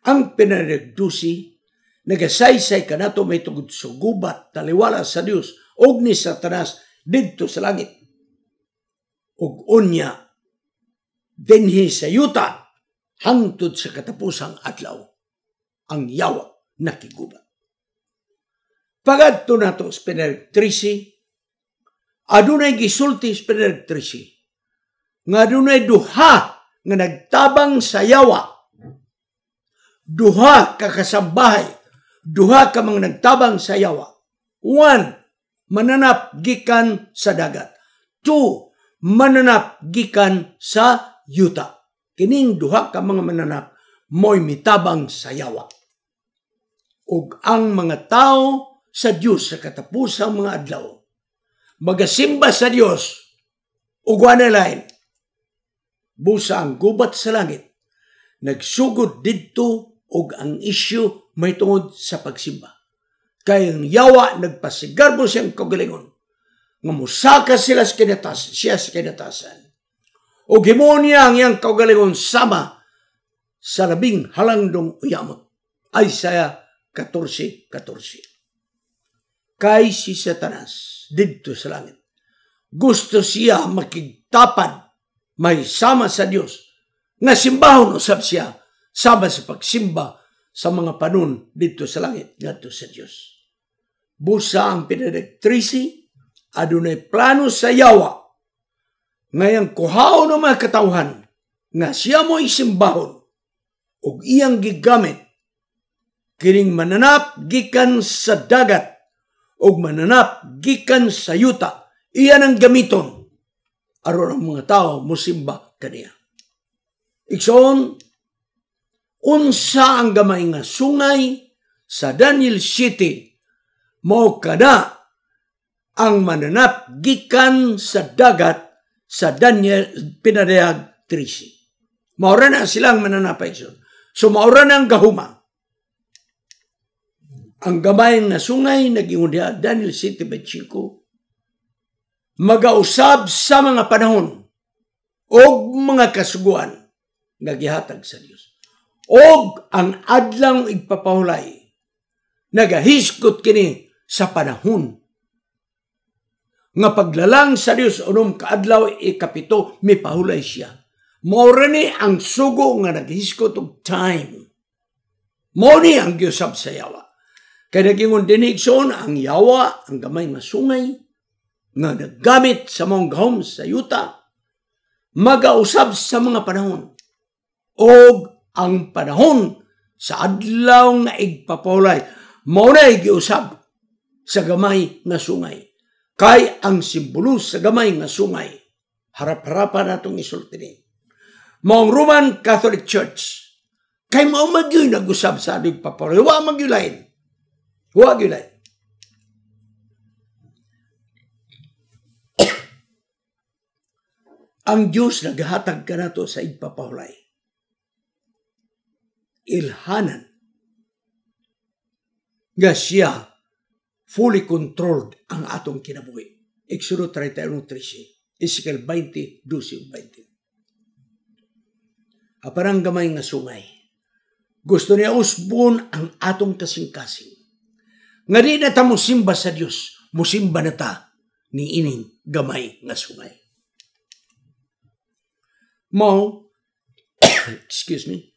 Ang pinanagdusi, nagasaysay ka nato may tugod sugubat, taliwala sa Dios, og ni Satanas, didto sa langit. Og unya, dinhi sa yuta, hangtod sa katapusang adlaw, ang yawa nakigubat. Pagadto nato sa pinanagtrisi, adunay gisulti sa pinanagtrisi, nga adunay duha nga nagtabang sa yawa. Duha ka kasambahay, duha ka mga nagtabang sa yawa. 1, mananap gikan sa dagat. 2, mananap gikan sa yuta. Kining duha ka mga mananap mo'y mitabang sa yawa. Ug ang mga tao sa Dios sa katapusang mga adlaw, magasimba sa Dios, ug wala lain, busa ang gubat sa langit, nagsugod didto og ang isyu may tungod sa pagsimba. Kaya ang yawa nagpasigarbo siyang kagalingon nga musaka sila sa kinatasan, siya sa kinatasan. O gimonya ang iyang kagalingon sama sa labing halangdong uyamot. Isaiah 14:14. Kay si Satanas didto sa langit, gusto siya makigtapad may sama sa Dios nga simbahon usab siya sama sa pagsimba sa mga panon dito sa langit ngadto sa Dios. Busa ang pinanagtrisi, adunay plano sa yawa ngayang kuhaon ng mga katawhan nga siya mo isimbahon ug iyang gigamit kining mananap gikan sa dagat ug mananap gikan sa yuta. Iyan ang gamiton aron ang mga tao mosimba kaniya. Ikson, unsa ang gamay nga sungay sa Daniel 7 mao kada ang mananap gikan sa dagat sa Daniel pinadayag 13. Maura na silang mananap ikson. So maura na ang gahuma. Ang gamay nga sungay naging Daniel 7:5 magausab sa mga panahon o mga kasuguan nga gihatag sa Dios. Og ang adlang igpapahulay nagahiskot kini sa panahon nga paglalang sa Dios unom kaadlaw ikapito mipahulay siya. Mao ni ang sugo nga naghiskot og time. Mao ni ang giusab sa yawa. Kaya nagingon dinigson ang yawa, ang gamay nga sungay nga naggamit sa mong gahom sa yuta, magausab sa mga panahon. Og ang panahon sa adlaw nga igpapahulay, mao na giusab sa gamay nga sungay. Kay ang simbolo sa gamay nga sungay, harap-harapan natong isulti ni. Maong Roman Catholic Church, kay mao magyuy nag-usab sa igpapahulay, wa magyulain. Wa gyulain. Ang Diyos naghatag ka nato sa igpapahulay. Ilhanan nga siya fully controlled ang atong kinabuhi. Exodo 31:13, Ezekiel 20:12-20. Aparang gamay nga sungay. Gusto niya usbon ang atong kasing-kasing. Nga di na ta musimba sa Dios, musimba na ta ni ining gamay nga sungay. Mao, excuse me,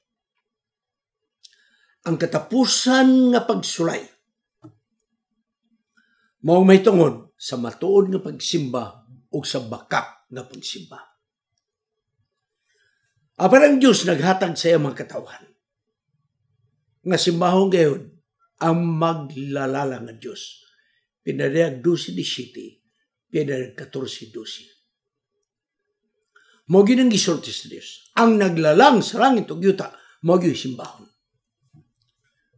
ang katapusan nga pagsulay, mao may tungod sa matuod nga pagsimba o sa bakak nga pagsimba. Apan ang Diyos naghatag sa iyang mga katawhan nga simbahon gayon ang maglalala nga Diyos. Pinadayag 12:17, pinadayag 14:12. Mao gyud ang gisulti sa Dios. Ang naglalang sa langit ug yuta mao gyud simbahon.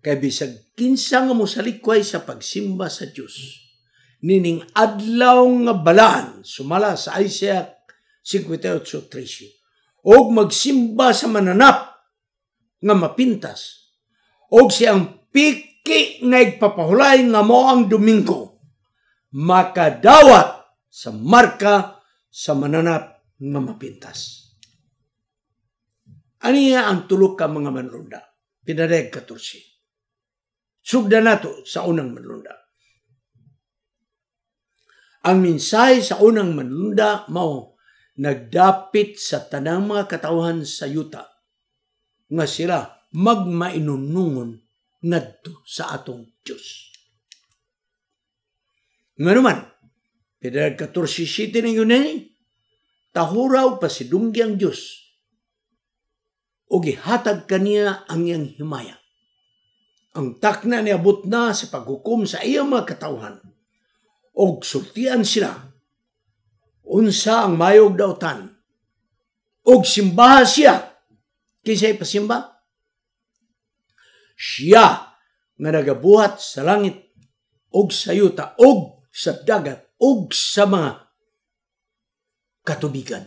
Kay bisag kinsa nga mosalikway sa pagsimba sa Dios, nining adlaw nga balaan sumala sa Isaiah 58:13, og magsimba sa mananap nga mapintas, og siyang piki nga igpapahulay nga mao ang Domingo, makadawat sa marka sa mananap nga mapintas. Aniya ang tulo ka mga manrunda. pinadayag 14. Sugda nato sa unang manlunda. Ang mensahe sa unang manlunda mao nagdapit sa tanang mga katawhan sa yuta nga sila magmainunungon ngadto sa atong Dios. Nga naman, pinadayag 14:7 na yun tahuraw pasidunggi ang Dios o gihatag kaniya ang iyang himaya. Ang takna niabot na sa paghukom sa iyang mga katawhan o sultian sila unsa ang mayog dautan o simbaha siya kisay pasimba siya nga nagabuhat sa langit og sa yuta og sa dagat og sa mga katubigan.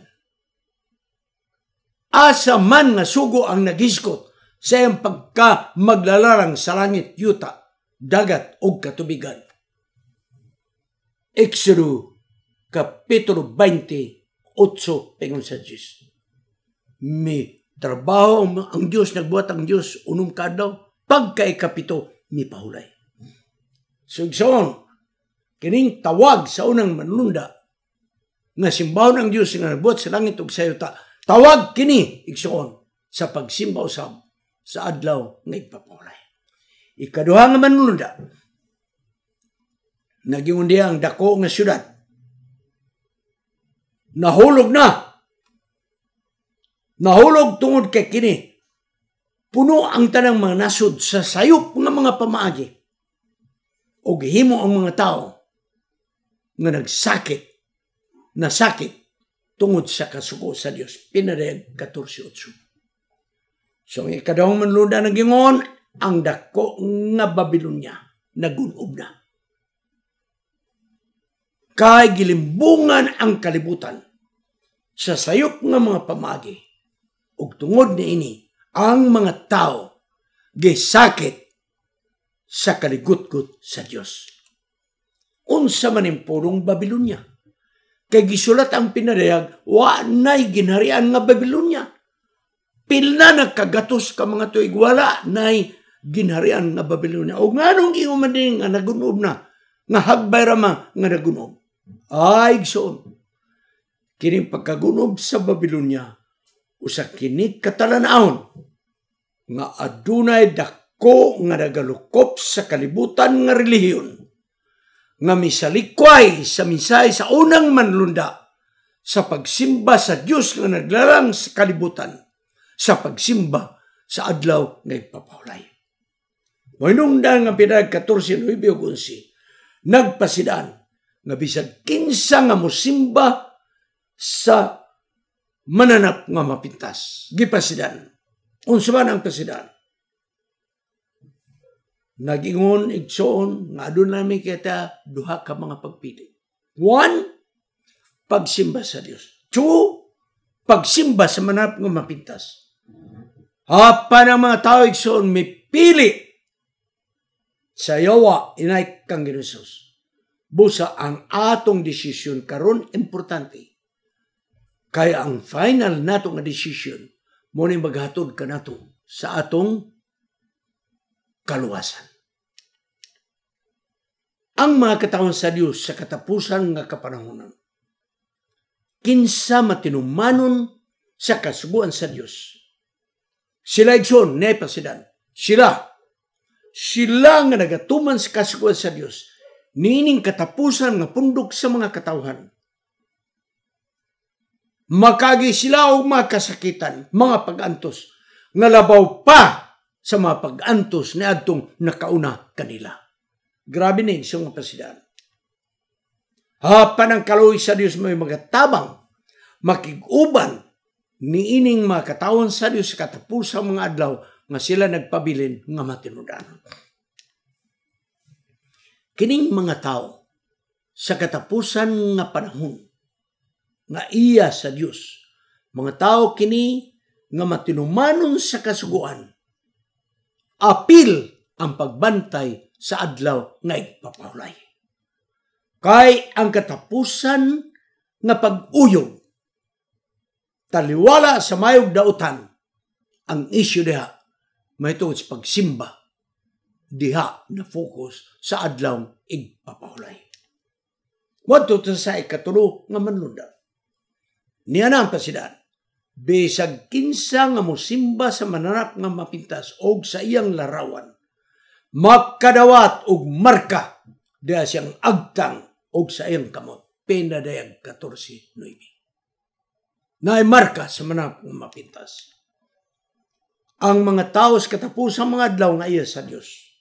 Asa man nga sugo ang nagisgot sa iyang pagka maglalarang sa langit, yuta, dagat o katubigan. Exodo Kapitulo 28 pengon sa Diyos. May trabaho ang Diyos, nagbuhat ang Diyos, unong kadlaw, pagka-ikapito, may pahulay. So, kining tawag sa unang manlunda, nga simbahon ang Diyos nga nagbuhat sa langit o sa yuta, tawag kini, sa pagsimbaw sa adlaw nga ipapahulay. Ikaduha nga manlunda, nagingundi ang dako nga syudad. Nahulog na. Nahulog tungod kay kini. Puno ang tanang mga nasod sa sayop nga mga pamaagi. O gihimo ang mga tao nga nasakit tungod sa kasuko sa Dios. Pinadayag 14:8. So, ang ikadawang manlunda nagingon, ang dako nga Babilonia nagunob na. Kay gilimbungan ang kalibutan sa sayop nga mga pamagi. Ug tungod niini, ang mga tao gisakit sa kaligutgut sa Dios. Unsa man ang purong Babilonia? Kay gisulat ang pinadayag, wa nay ginharian nga Babilonia. Pila nagkagatos ka mga tuig, wala nay ginharian nga Babilonia. O nga nung iuman din nga nagunob na, nga hagbay rama nga nagunob. Ay, gsoon. Kining pagkagunob sa Babilonia, usa kini katalanaon, nga adunay dako nga nagalukop sa kalibutan nga relihiyon, nga misalikway sa minsay sa unang manlunda, sa pagsimba sa Diyos nga naglarang sa kalibutan, sa pagsimba sa adlaw nga ipapahulay. Mahinungdan nga pinadayag 14:9-11, nagpasidaan nga bisag kinsa nga mosimba sa mananap nga mapintas. Gipasidan. Unsa man ang pasidaan? Nagingon igsoon nga aduna mi kita duha ka mga pagpili. 1, pagsimba sa Dios. 2, pagsimba sa mananap nga mapintas. Apan ang mga tao igsoon mipili sa yawa inay kang Ginoos. Busa ang atong desisyon karon importante. Kaya ang final nato nga desisyon mo ni maghatod ka nato sa atong kaluwasan. Ang mga katawhan sa Dios sa katapusan nga kapanahonan, kinsa matinumanon sa kasuguan sa Dios. Sila igsoon, nepasidan. Sila nga nagatuman sa kasuguan sa Dios, nining katapusan nga pundok sa mga katawhan. Makagi sila og mga kasakitan, mga pag-antos, nga labaw pa sa mga pag-antos ni adtong nakauna kanila. Grabe na yung mga pasidaan. Hapan ang kaluoy sa Dios may magatabang, makiguban, niining mga katawhan sa Dios sa katapusang mga adlaw nga sila nagpabilin nga matinudanon. Kining mga tao sa katapusan nga panahon nga iya sa Dios, mga tao kini nga matinumanon sa kasuguan, apil ang pagbantay sa adlaw nga ipapahulay. Kay ang katapusan nga pag-uyog, taliwala sa mayog dautan, ang isyu diha mahitungod sa pagsimba diha na focus sa adlaw igpapahulay. Wadto sa ikatulo nga manlunda. Niya na ang pasidaan. Bisag kinsa nga mosimba sa mananap nga mapintas og sa iyang larawan, makadawat og marka diha siyang agtang og sa iyang kamot. Pinadayag 14:9. Naay marka sa mananap nga mapintas. Ang mga tao sa katapusang mga adlaw nga iya sa Dios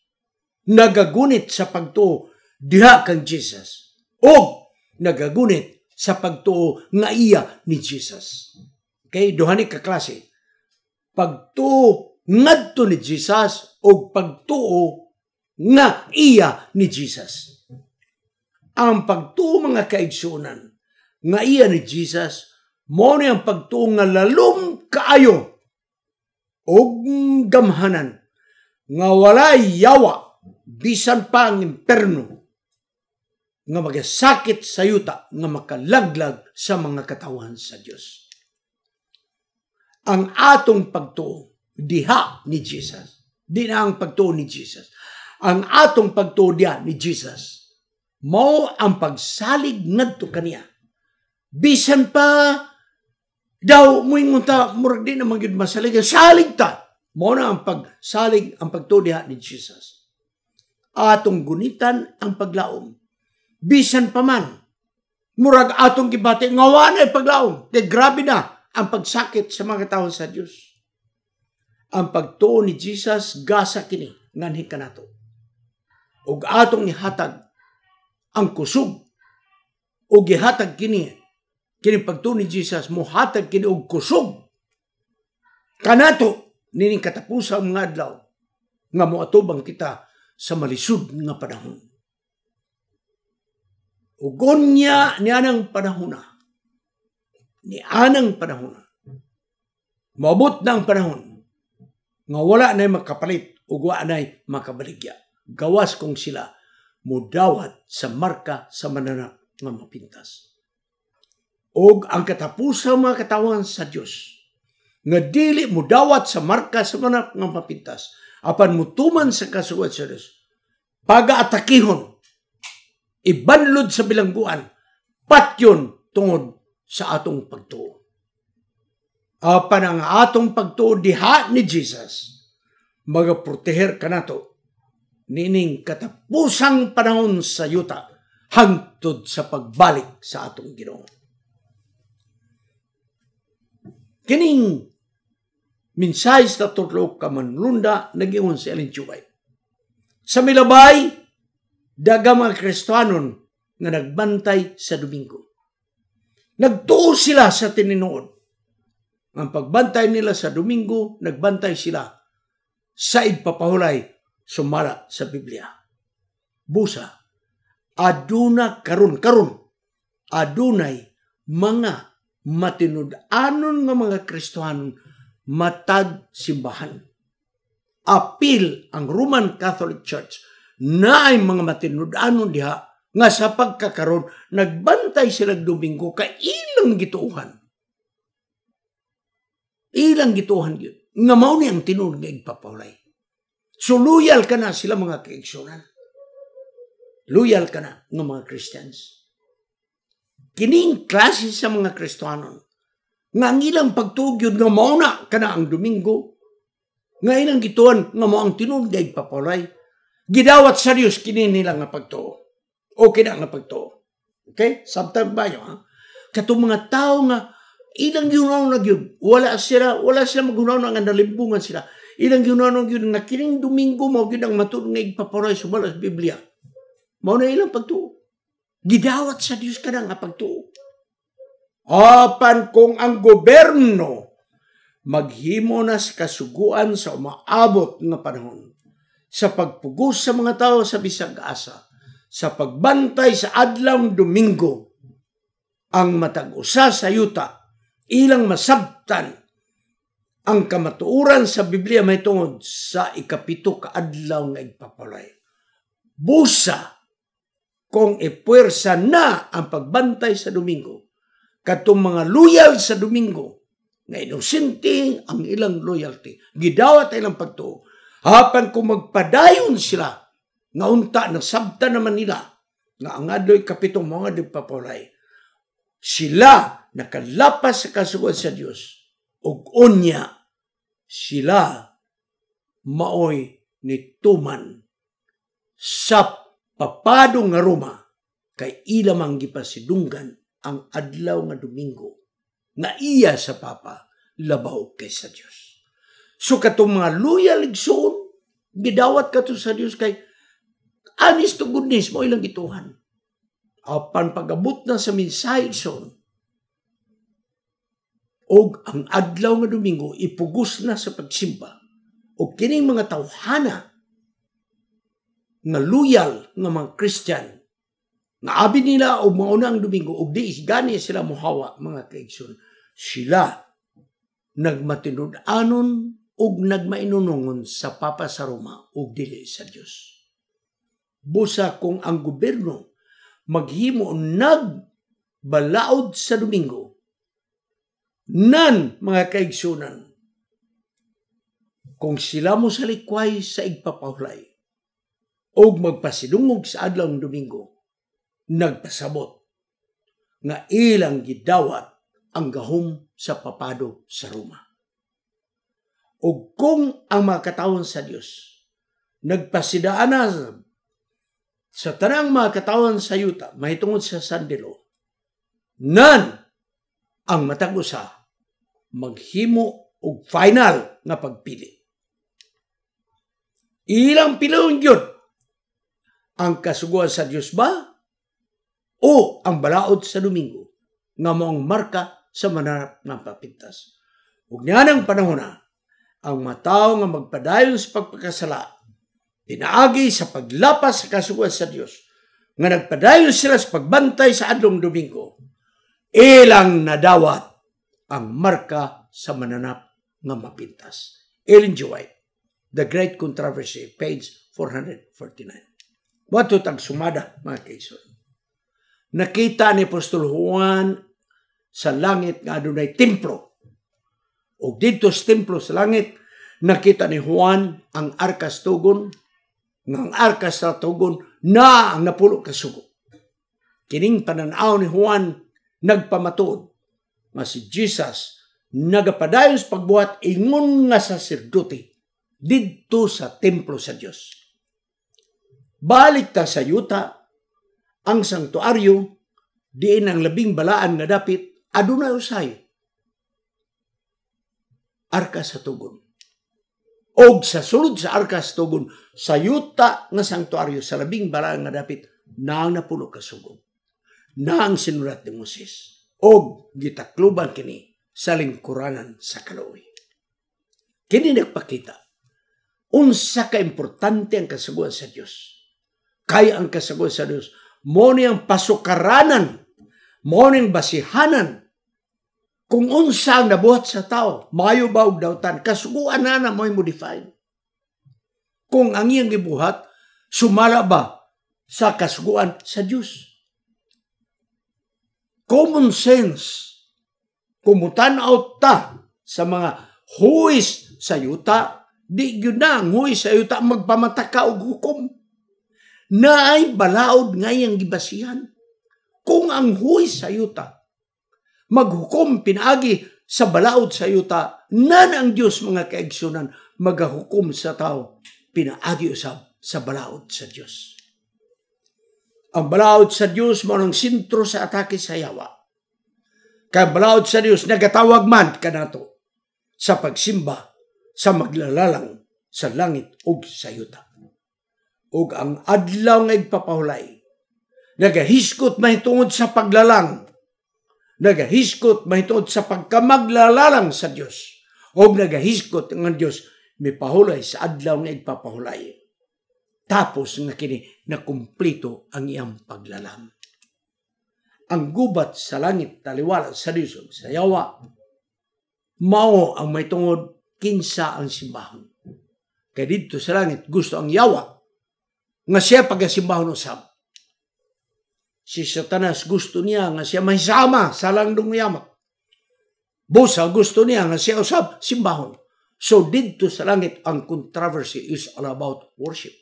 nagagunit sa pagtuo diha kang Jesus o nagagunit sa pagtuo nga iya ni Jesus. Okay, duha ni ka klase. Pagtuo ngadto ni Jesus o pagtuo nga iya ni Jesus. Ang pagtuo mga kaigsunan nga iya ni Jesus mo ni ang pagtuo nga lalom kaayo og gamhanan nga walay yawa bisan pa ang imperno nga magasakit sa yuta nga makalaglag sa mga katawan sa Dios. Ang atong pagtuo diha ni Jesus, di na ang pagtuo ni Jesus. Ang atong pagtuo diha ni Jesus mao ang pagsalig ngadto kaniya. Bisan pa daw moingon ta murag di na magyud masalig, salig ta. Mao na ang pagsalig, ang pagtuo diha ni Jesus. Atong gunitan ang paglaom. Bisan pa man murag atong gibati nga wa na paglaom. Kay grabe na ang pagsakit sa mga tao sa Dios. Ang pagtuo ni Jesus gasa kini nganhi kanato. Ug atong ihatag ang kusog ug gihatag kini pagtuo ni Jesus mohatag kini og kusog kanato nining katapusang mga adlaw nga moatubang kita sa malisud nga panahon. Ug unya nianang panahon na. Ni anang panahon na. Maabot na ang panahon nga wala na'y makapalit ug wala na'y makabaligya. Gawas kung sila mudawat sa marka sa mananap nga mapintas. Og ang katapusang mga katawan sa Dios nga dili mudawat sa marka sa mananap nga mapintas apan mutuman sa kasuwat sa Dios, pag-atakihon, ibanlod sa bilangguan, patyon tungod sa atong pagtuo. Apan ang atong pagtuo diha ni Jesus, magaproteher kanato nining katapusang panahon sa yuta hangtod sa pagbalik sa atong Ginoo. Kining mensahe sa tutlo ka manlunda nagingon si Ellen G. White. Sa milabay, dagang mga Kristiyanon nga nagbantay sa Domingo. Nagtuo sila sa tininuod. Ang pagbantay nila sa Domingo, nagbantay sila sa igpapahulay sumala sa Biblia. Busa, aduna karon adunay mga matinud-anon nga mga Kristiyanon matag simbahan. Apil ang Roman Catholic Church na ay mga matinud-anon diha nga sa pagkakaroon nagbantay sila Domingo kay ilang gituuhan. Ilang gituuhan yun. Nga mao ni ang tinuod nga igpapahulay. So loyal ka na sila mga kaigsunan. Loyal ka na ng mga Christians. Kining klase sa mga Kristiyanon nga ang ilang pagtugyod nga mao na kana ang Domingo, nga ilang gituan nga mao ang tinuod nga igpapahulay, gidawat sa Dios kini nila nga pagtuo. Okay na nga pagtuo. Okay? Sometimes ba yun, ha? Katong mga tao nga ilang giunaw na gyud, wala sila magunaw na nga nalimbungan sila. Ilang giunaw na gyud nga kining Domingo mao gyud ang matud nga igpapahulay sumala sa Biblia. Mao na ilang pagtuo. Gidawat sa Dios kana nga pagtuo. Apan kung ang gobyerno maghimo na sa kasuguan sa umaabot nga panahon sa pagpugos sa mga tao sa bisag asa, sa pagbantay sa adlawng Domingo, ang matag-usa sa yuta, ilang masabtan ang kamatuoran sa Biblia may tungod sa ikapito ka adlaw nga igpapahulay. Busa kung ipuwersa na ang pagbantay sa Domingo, katong mga loyal sa Domingo, nga inosente ang ilang loyalty, gidawat ilang pagtuo, Hapan kung magpadayon sila, nga unta na sabta naman nila, nga ang adloy kapitong mga nagpapulay, sila nakalapas sa kasuguan sa Dios, ug unya sila maoy nituman sa papadong nga Roma, kay ilamang gipasidunggan ang adlaw nga Domingo, nga iya sa Papa labaw kay sa Dios. So katong mga loyal igsoon, gidawat kato sa Dios kay honest to goodness mo ilang gituhan. Apan pagabot na sa mensahe igsoon, og ang adlaw nga Domingo ipugos na sa pagsimba, og kining mga tawhana nga loyal nga mga Christian, nga abi nila og mauna ang Domingo, og di gani sila muhawa mga kaigsoon, sila nagmatinud-anon ug nagmainunungon sa Papa sa Roma ug dili sa Dios. Busa kung ang gobyerno maghimo nagbalaod sa Domingo, nan mga kaigsunan, kung sila mo sa likway sa igpapahulay og magpasidungog sa adlaw ng Domingo, nagpasabot nga ilang gidawat ang gahom sa papado sa Roma. O kung ang mga katawan sa Dios nagpasidaan na sa tanang mga katawan sa yuta, mahitungod sa sandilo, nan ang matag usa maghimo og final nga pagpili. Ilang pilon gyud ang kasuguan sa Dios ba o ang balaod sa Domingo nga moong marka sa mananap ng papintas. Ug niyanang panahon na ang mataw nga magpadayon sa pagpakasala, pinaagi sa paglapas sa kasuguan sa Dios, nga nagpadayon sila sa pagbantay sa adlong Domingo, ilang nadawat ang marka sa mananap nga mapintas. Ellen G. White, The Great Controversy, page 449. Wato tag sumada, mga kaison. Nakita ni Apostol Juan sa langit nga adunay templo. O dito sa templo sa langit, nakita ni Juan ang arkas tugon, nga ang arkas sa tugon na ang napulo kasugo. Kining pananaw ni Juan nagpamatuod nga si Jesus nagapadayon sa pagbuhat ingon nga saserdote didto sa templo sa Dios. Balik ta sa yuta, ang sanktuaryo diin ang labing balaan nga dapit adunay usay arkas sa tugon. Og sa sulod sa arkas sa tugon, sa yuta nga sanktuaryo sa labing balaan nga dapit naang napulo kasugod. Naang sinulat ni Moses. Og gitakluban kini sa lingkuranan sa kaluoy. Kini nagpakita unsa ka importante ang kasuguan sa Dios. Kaya ang kasuguan sa Dios mo niyang pasukaranan, mo niyang basihanan kung unsa ang nabuhat sa tao, maayo ba og dawtan, kasuguan na mo'y modify. Kung ang iyang gibuhat, sumala ba sa kasuguan sa Diyos? Common sense. Kumutanaw ta sa mga huwis sa yuta, di yun na ang huwis sa yuta magpamataka og hukom. Naay balaod ngayang gibasihan. Kung ang huwis sa yuta maghukom pinaagi sa balaod sa yuta, nan ang Diyos mga kaigsunan magahukom sa tao pinaagi usab sa balaod sa Diyos. Ang balaod sa Diyos mo ng sentro sa atake sa yawa. Kaya balaod sa Diyos nagatawag man kanato sa pagsimba sa maglalalang sa langit ug sa yuta. Ug ang adlaw nga igpapahulay nagahiskot mahitungod sa paglalang, nagahiskot mahitungod sa pagkamaglalalang sa Dios, o nagahiskot ng Dios mipahulay sa adlaw nga igpapahulay. Tapos nga kini nakumplito ang iyang paglalang. Ang gubat sa langit taliwala sa Dios sa yawa, mao ang may tungod kinsa ang simbahon. Kaya dito sa langit gusto ang yawa nga siya pagasimbahon usab. Si Satanas gusto niya nga siya mahisama sa langdong yamak. Busa gusto niya nga siya usab simbahon. So didto sa langit ang controversy is all about worship.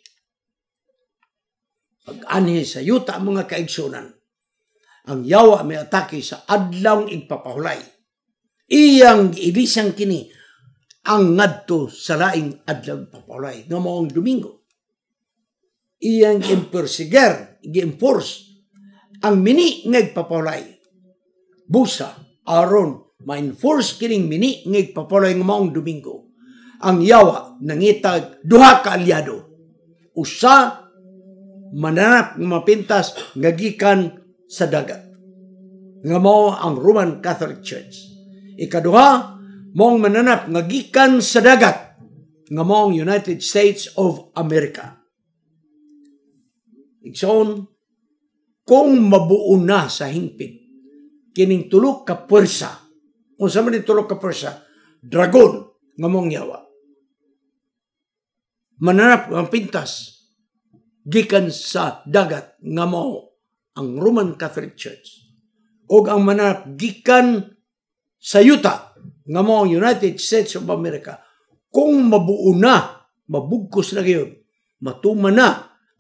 Pag-anhi sa yuta mga kaigsunan, ang yawa may atake sa adlawng igpapahulay. Iyang ilisang kini ang ngadto sa laing adlawng papahulay nga maong Domingo. Iyang impersiger, i-enforce ang mini nga igpapahulay. Busa, aron ma-enforce kining mini nga igpapahulay nga maong Domingo. Ang yawa nangitag duha ka alyado. Usa mananap nga mapintas nga gikan sa dagat. Nga mao ang Roman Catholic Church. Ikaduha, maong mananap nga gikan sa dagat. Nga maong United States of America. Igsoon, kung mabuo na sa hingpit, kining tulok ka pwersa, kung sa man tulok ka pwersa, dragon nga maong yawa. Mananap nga pintas, gikan sa dagat nga mao ang Roman Catholic Church. O ang mananap gikan sa yuta nga mao ang United States of America. Kung mabuo na, mabugkos na gayon, matuman na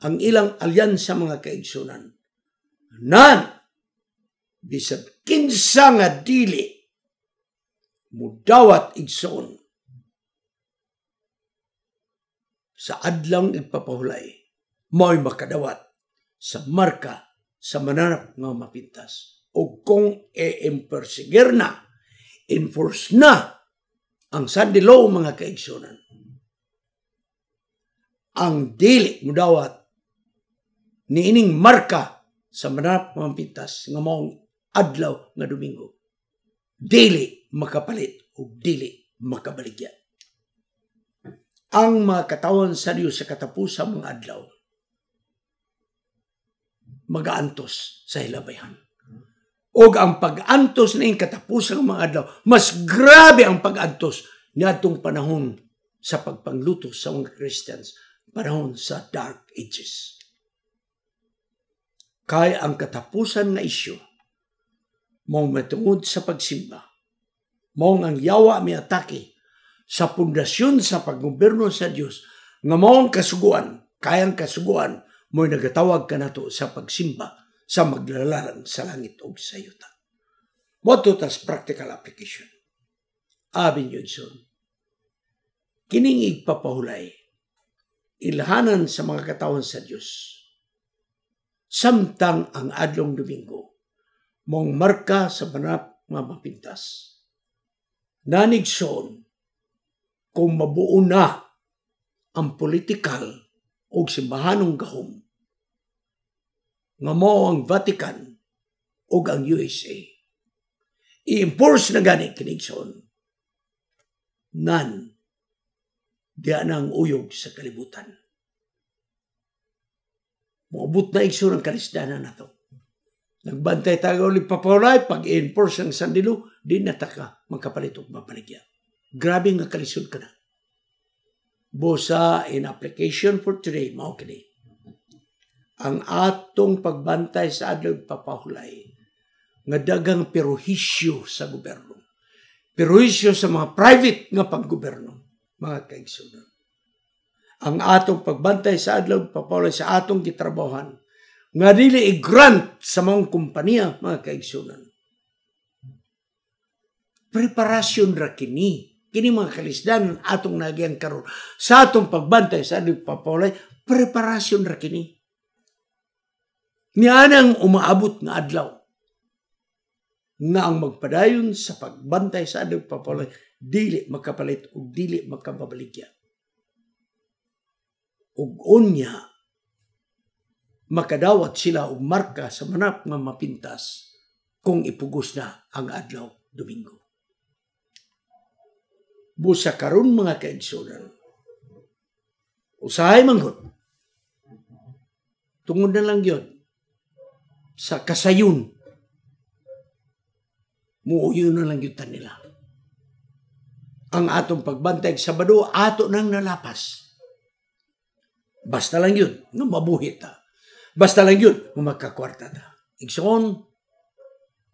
ang ilang alyansa mga kaigsunan. Nan, bisag kinsa nga dili, mudawat igsoon sa adlang igpapahulay, mao'y makadawat sa marka sa mananap nga mapintas. O kung i-impersigir na, enforce na ang Sunday law mga kaigsunan, ang dili mudawat niining marka sa mananap nga mapintas nga maong adlaw nga Domingo, dili makapalit o dili makabaligyan. Ang mga katawan sa Dios sa katapusang mga adlaw magaantos sa hilabayan. O ang pag-antos na yung katapusang mga adlaw, mas grabe ang pag-antos niadtong panahon sa pagpangluto sa mga Christians, panahon sa Dark Ages. Kaya ang katapusan na isyu, mong matungod sa pagsimba, mong ang yawa may atake sa pundasyon sa paggoberno sa Diyos, nga mong kasuguan, kayang kasuguan, mo'y nagatawag ka nato sa pagsimba sa maglalalang sa langit o sa yuta. Moto tas practical application. Abin yun son. Kining igpapahulay, ilhanan sa mga katawan sa Diyos. Samtang ang adlong Domingo, mong marka sa manap nga mapintas. Nanigson, kung mabuo na ang politikal o simbahanong gahom, nga mo ang Vatican o ang USA, i-enforce na gani kinigson, nan, diyan ang uyog sa kalibutan. Maabot na igsoon ang karisdanan na to. Nagbantay tayo ulit papahulay, pag i-enforce ang sandilo, di nataka magkapalitog mapaligya. Grabe nga kalisod ka na. Bosa in application for today, mao kini. Ang atong pagbantay sa adlaw papahulay, nga dagang perjuisyo sa gobyerno. Perjuisyo sa mga private nga paggobyerno, mga kaigsunan. Ang atong pagbantay sa adlaw papahulay sa atong gitrabahohan, nga dili i-grant sa mga kumpanya, mga kaigsunan. Preparasyon ra kini. Kini mga kalisdan atong nagyang karon sa atong pagbantay sa adlaw papahulay, preparasyon ra kini. Nianang umaabot nga adlaw nga ang magpadayon sa pagbantay sa adlaw papahulay dili makapalit o dili makababaligya. Ug unya makadawat sila og marka sa manap nga mapintas kung ipugos na ang adlaw Domingo. Busa karon mga kaigsunan, usahay manghod, tungod na lang yun sa kasayon, muuyo na lang yun nila. Ang atong pagbantay Sabado, ato nang nalapas. Basta lang yun, nga mabuhit ta. Basta lang yun, nga magkakwarta ta. Igsoon,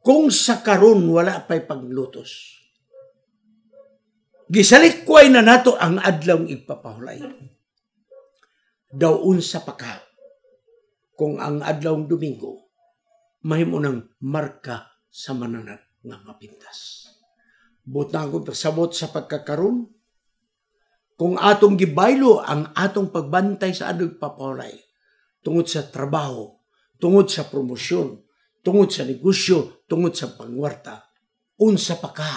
kung sa karon wala pa'y paglutos, Gisalikway na nato ang adlaw igpapahulay. Daw unsa pa ka kung ang adlaw Domingo mahimo ng marka sa mananat nga mapintas. Butang ko pasabot sa pagkakaroon, kung atong gibaylo ang atong pagbantay sa adlaw igpapahulay tungod sa trabaho, tungod sa promosyon, tungod sa negosyo, tungod sa pangwarta, unsa pa ka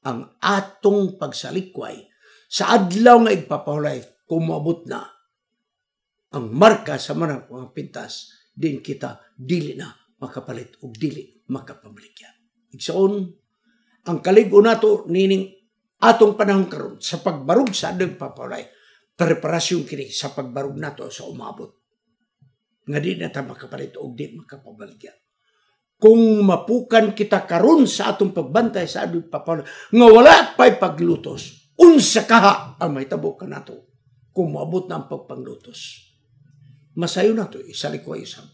ang atong pagsalikway sa adlaw nga igpapahulay kung moabot na ang marka sa manang mga pintas, din kita dili na makapalit o dili makapabalikyan. Igsoon, ang kaligo nato nining atong panahon karon sa pagbarug sa adlaw igpapahulay, preparasyon kini sa pagbarug nato sa umabot. Nga di na ta makapalit o di makapabalikyan. Kung mapukan kita karon sa atong pagbantay sa adlaw igpapahulay, nga wala pa'y paglutos, unsa kaha ang mahitabo ka nato kung maabot na ang pagpanglutos. Masayo nato isalikway isang.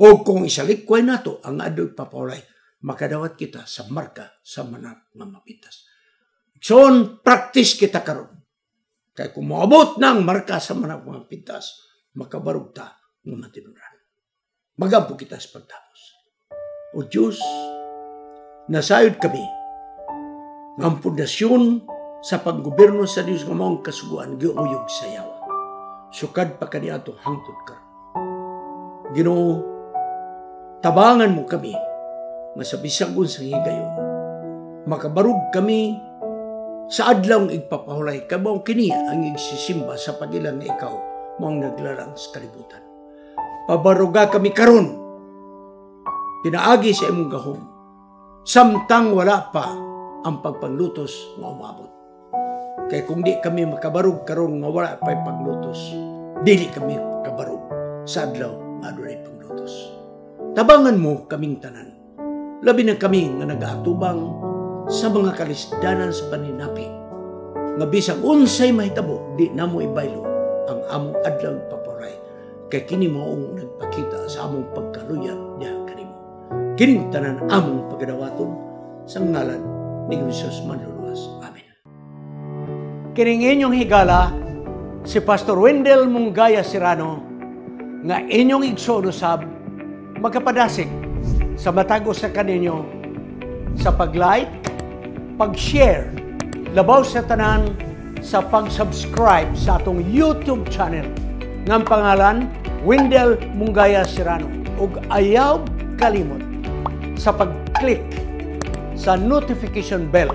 O kung isalikway nato ang adlaw igpapahulay, makadawat kita sa marka sa manat nga mapintas. So, practice kita karon. Kaya kung maabot na ang marka sa manat nga mapintas, makabarog ta nga matinuran. Magampo kita sa pagtapos. O Diyos, nasayod kami ng pundasyon sa paggoberno sa Diyos nga maong kasuguan giuyog sa yawa. Sukad pa kaniadto hangtod karon. Ginoo, tabangan mo kami nga sa bisagon sa higayon. Makabarog kami sa adlaw igpapahulay kabaw kini ang igsisimba sa pagilan nga ikaw maong naglarang sa kalibutan. Pabaruga kami karon pinaagi sa imong gahom, samtang wala pa ang pagpanglutos nga umabot. Kaya kung di kami makabarog karon nga wala pa ang paglutos, dili kami makabarog sa adlaw nga adunay panglutos. Tabangan mo kaming tanan, labi na kami nga nagaatubang sa mga kalisdanan sa paninapi, nga bisag unsay mahitabo, di na mo ibaylo ang among adlaw igpapahulay, kay kini maong nagpakita sa among pagkaluyag diha kanimo. Kining tanan among pagadawaton sa ngalan ni Jesus manluluwas. Amen. Kining inyong higala si Pastor Wendell Mungaya Serrano nga inyong igsoon usab magkapadasig sa matag usa kaninyo sa pag-like, pag-share, labaw sa tanan sa pag-subscribe sa atong YouTube channel ng pangalan Wendell Mungaya Serrano ug ayaw kalimot sa pag-click sa notification bell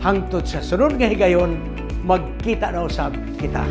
hangtod sa sunod nga higayon magkita na usab kita.